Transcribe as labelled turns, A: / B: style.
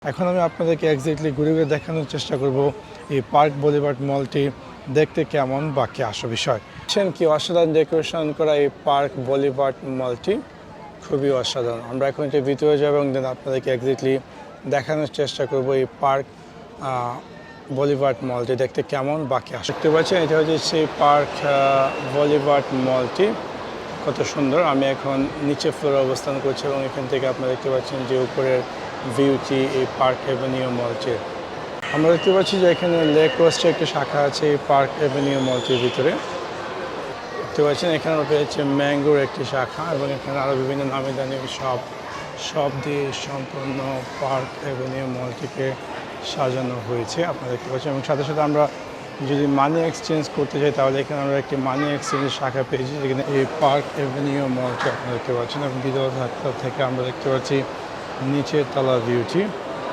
A: এখন আমি আপনাদেরকে এক্স্যাক্টলি ঘুরে ঘুরে দেখানোর চেষ্টা করব এই পার্ক বুলিভার্ড মলটি দেখতে কেমন বা কি আসল বিষয়। কি অসাধারণ ডেকোরেশন করা এই পার্ক বুলিভার্ড মলটি, খুবই অসাধারণ। আমরা এখন একটু ভিতরে যাবো এবং দেন আপনাদেরকে এক্স্যাক্টলি দেখানোর চেষ্টা করব এই পার্ক বুলিভার্ড মলটি দেখতে কেমন বা কি আসল। দেখতে পাচ্ছেন এটা হচ্ছে সেই পার্ক বুলিভার্ড মলটি, কত সুন্দর। আমি এখন নিচে ফ্লোরে অবস্থান করছি এবং এখান থেকে আপনারা দেখতে পাচ্ছেন যে উপরের ভিউটি এই পার্ক অ্যাভিনিউ মলটির। আমরা দেখতে পাচ্ছি যে এখানে লেক কোস্টের একটি শাখা আছে এই পার্ক অ্যাভিনিউ মলটির ভিতরে। দেখতে পাচ্ছেন এখানে রয়েছে ম্যাঙ্গোর একটি শাখা এবং এখানে আরও বিভিন্ন নামি দামি সব দিয়ে সম্পূর্ণ পার্ক অ্যাভিনিউ মলটিকে সাজানো হয়েছে আপনারা দেখতে পাচ্ছেন। এবং সাথে সাথে আমরা যদি মানি এক্সচেঞ্জ করতে চাই তাহলে এখানে আমরা একটি মানি এক্সচেঞ্জের শাখা পেয়েছি, যেখানে এই পার্ক অ্যাভিনিউ মলটি আপনারা দেখতে পাচ্ছেন। এবং ভিডিও থেকে আমরা দেখতে পাচ্ছি নিচের তলা ভিউটি।